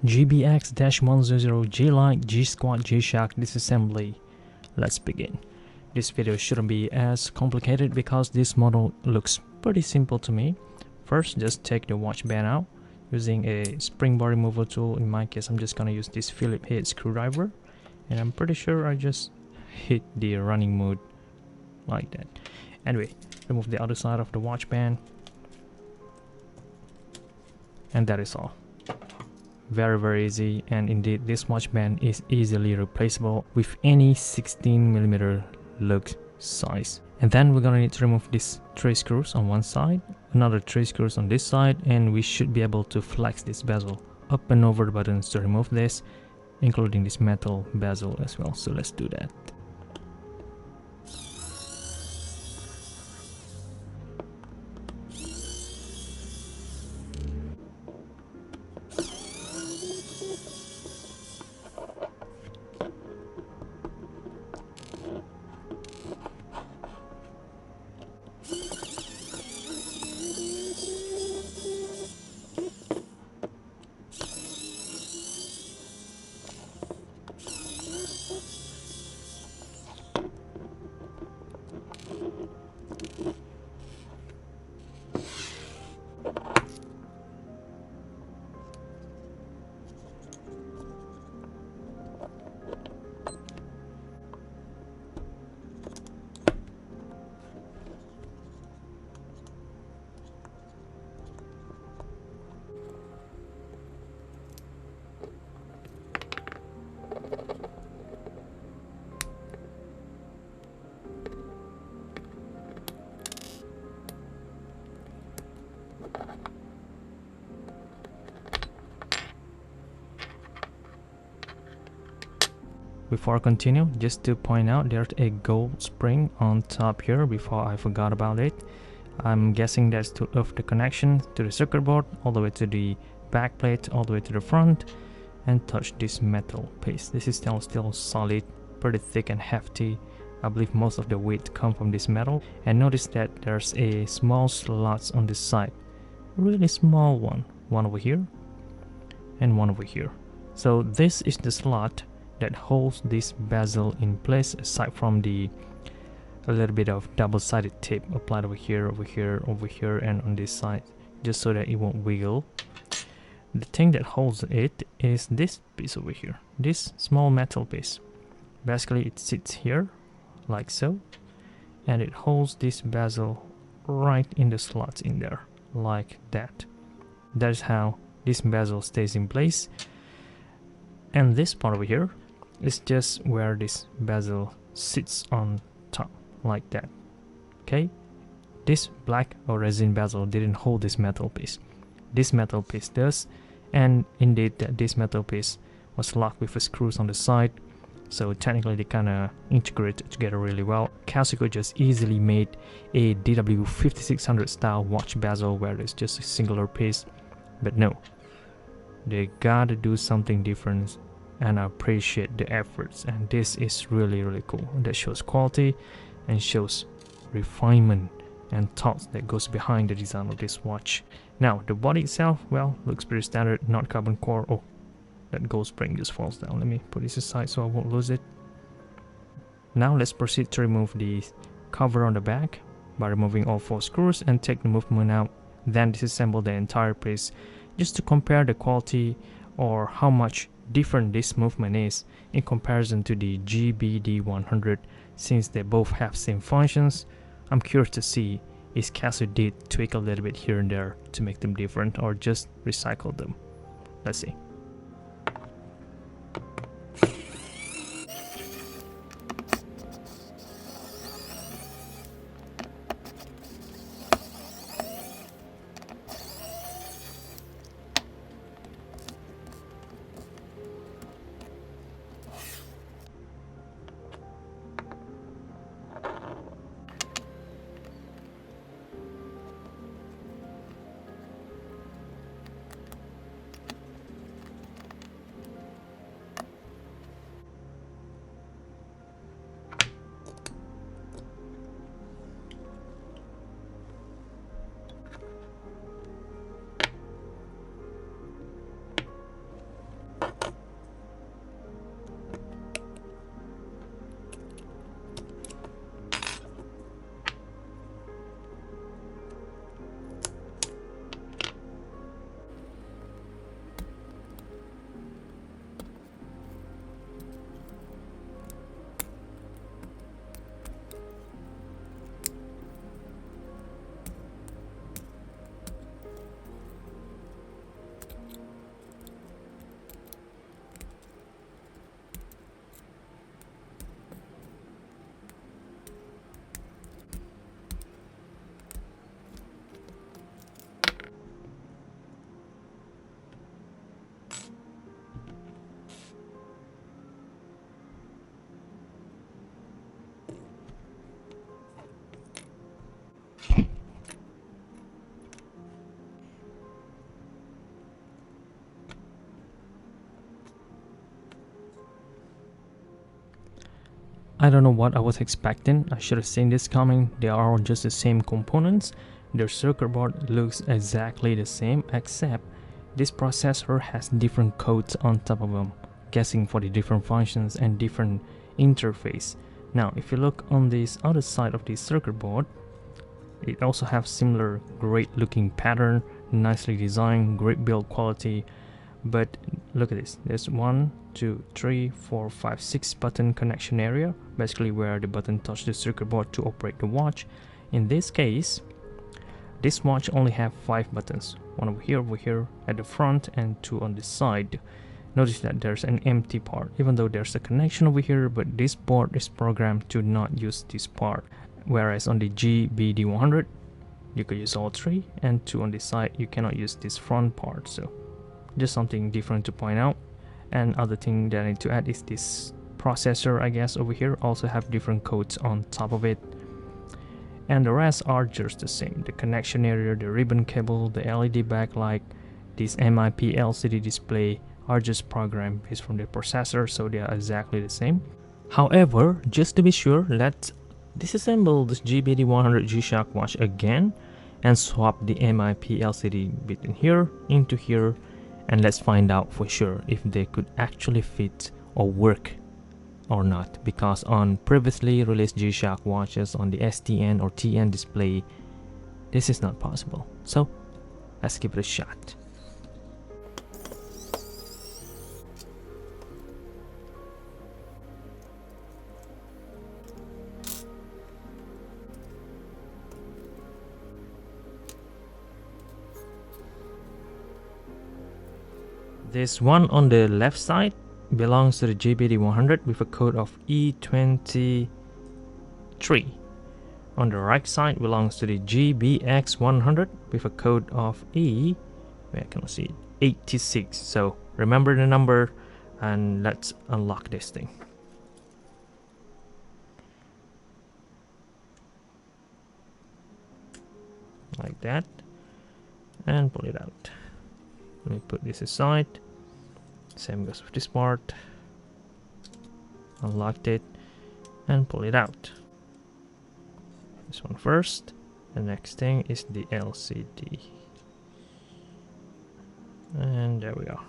GBX-100 G-Lide G-Squat G-Shock disassembly. Let's begin. This video shouldn't be as complicated because this model looks pretty simple to me. First, just take the watch band out using a spring bar removal tool. In my case, I'm just gonna use this Phillips head screwdriver, and I'm pretty sure I just hit the running mode like that. Anyway, remove the other side of the watch band, and that is all. Very easy, and indeed this watch band is easily replaceable with any 16mm lug size. And then we're gonna need to remove these 3 screws on one side, another 3 screws on this side, and we should be able to flex this bezel up and over the buttons to remove this, including this metal bezel as well. So let's do that. Before I continue, just to point out, there's a gold spring on top here before I forgot about it. I'm guessing that's to off the connection to the circuit board all the way to the back plate, all the way to the front, and touch this metal piece. This is still solid, pretty thick and hefty. I believe most of the weight comes from this metal. And notice that there's a small slots on this side, really small one over here and one over here. So this is the slot that holds this bezel in place, aside from a little bit of double-sided tape applied over here, and on this side, just so that it won't wiggle. The thing that holds it is this piece over here, this small metal piece. Basically it sits here like so, and it holds this bezel right in the slots in there like that. That's how this bezel stays in place. And this part over here is just where this bezel sits on top like that. Okay, this black or resin bezel didn't hold this metal piece. This metal piece does, and indeed this metal piece was locked with the screws on the side, so technically they kind of integrate together really well. Casio could just easily made a DW5600 style watch bezel where it's just a singular piece, but no, they gotta do something different, and I appreciate the efforts, and this is really cool. That shows quality and shows refinement and thoughts that goes behind the design of this watch. Now the body itself, well, looks pretty standard, not carbon core. Oh, that gold spring just falls down. Let me put this aside so I won't lose it. Now let's proceed to remove the cover on the back by removing all 4 screws and take the movement out, then disassemble the entire piece just to compare the quality or how much different this movement is in comparison to the GBD-100. Since they both have same functions, I'm curious to see if Casio did tweak a little bit here and there to make them different or just recycle them. Let's see. I don't know what I was expecting. I should have seen this coming. They are all just the same components. Their circuit board looks exactly the same, except this processor has different codes on top of them, guessing for the different functions and different interface. Now if you look on this other side of the circuit board, it also has similar great looking pattern, nicely designed, great build quality. But look at this, there's 1, 2, 3, 4, 5, 6 button connection area, basically where the button touch the circuit board to operate the watch. In this case, this watch only have 5 buttons, one over here at the front, and 2 on the side. Notice that there's an empty part, even though there's a connection over here, but this board is programmed to not use this part. Whereas on the GBD-100, you could use all 3, and 2 on the side, you cannot use this front part. So just something different to point out. And other thing that I need to add is this processor, I guess, over here also have different codes on top of it. And the rest are just the same. The connection area, the ribbon cable, the LED backlight, this MIP LCD display are just programmed based from the processor, so they are exactly the same. However, just to be sure, let's disassemble this GBD-100 G-Shock watch again and swap the MIP LCD between here into here, and let's find out for sure if they could actually fit or work or not, because on previously released G-Shock watches on the STN or TN display, this is not possible. So let's give it a shot. This one on the left side belongs to the GBD-100 with a code of E23. On the right side belongs to the GBX-100 with a code of I cannot see it, 86. So remember the number and let's unlock this thing. Like that, and pull it out. Let me put this aside. Same goes with this part. Unlocked it and pull it out. This one first. The next thing is the LCD. And there we go.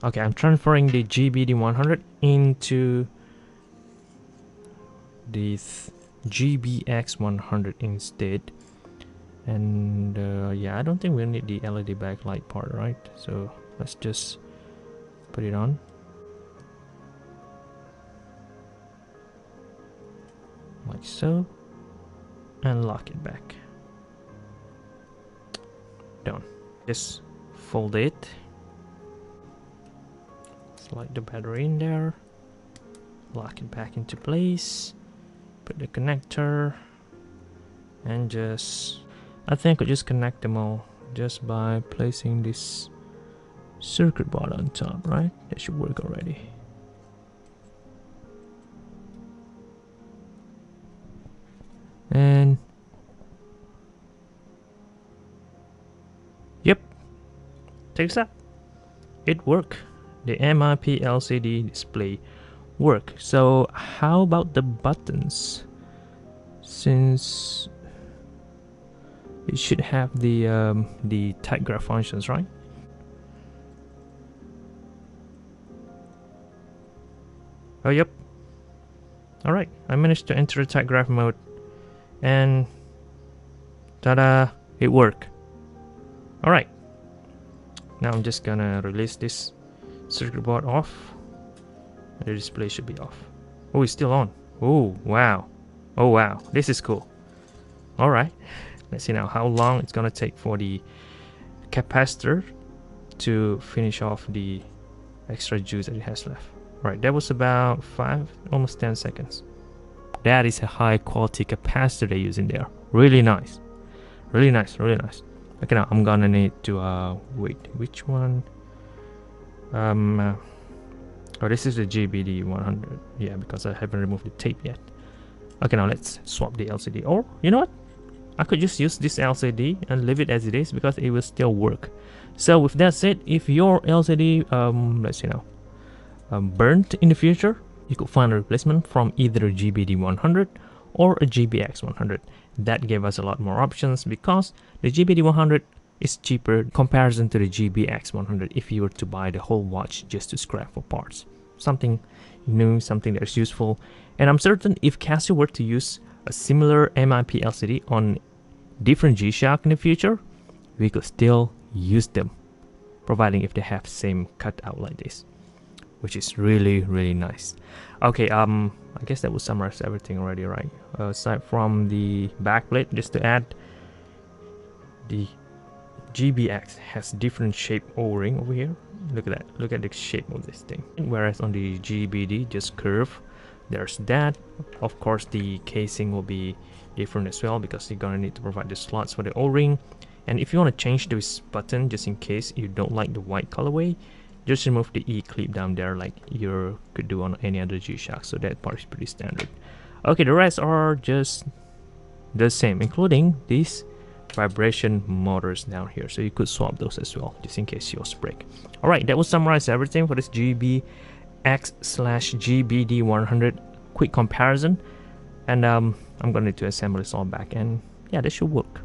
Okay, I'm transferring the GBD-100 into this GBX-100 instead. And yeah, I don't think we'll need the LED backlight part, right? So let's just put it on. Like so. And lock it back. Done. Just fold it. Slide the battery in there. Lock it back into place. Put the connector. And just... I think I could just connect them all just by placing this circuit board on top, right? That should work already. And yep, check this out. It worked. The MIP LCD display work. So how about the buttons? Since it should have the tight graph functions, right? Oh, yep. All right, I managed to enter tight graph mode, and ta-da! It worked. All right. Now I'm just gonna release this circuit board off. The display should be off. Oh, it's still on. Oh, wow. Oh, wow. This is cool. All right. Let's see now how long it's gonna take for the capacitor to finish off the extra juice that it has left. Right, that was about 5, almost 10 seconds. That is a high quality capacitor they use in there. Really nice. Really nice, really nice. Okay, now I'm gonna need to wait, which one? Oh, this is the GBD-100. Yeah, because I haven't removed the tape yet. Okay, now let's swap the LCD. Or, you know what? I could just use this LCD and leave it as it is because it will still work. So with that said, if your LCD, let's see now, burnt in the future, you could find a replacement from either a GBD-100 or a GBX-100. That gave us a lot more options because the GBD-100 is cheaper in comparison to the GBX-100 if you were to buy the whole watch just to scrap for parts. Something new, something that is useful, and I'm certain if Casio were to use a similar MIP LCD on different G-Shock in the future, we could still use them, providing if they have same cutout like this, which is really nice. Okay, I guess that will summarize everything already, right? Aside from the backplate, just to add, the GBX has different shape O-ring over here. Look at that, look at the shape of this thing. Whereas on the GBD, just curve. There's that. Of course, the casing will be different as well because you're gonna need to provide the slots for the O-ring. And if you want to change this button, just in case you don't like the white colorway, just remove the E clip down there like you could do on any other G-Shock. So that part is pretty standard. Okay, the rest are just the same, including these vibration motors down here, so you could swap those as well just in case yours break. All right, that will summarize everything for this GBX/GBD-100 quick comparison, and I'm gonna need to assemble this all back, and yeah, this should work.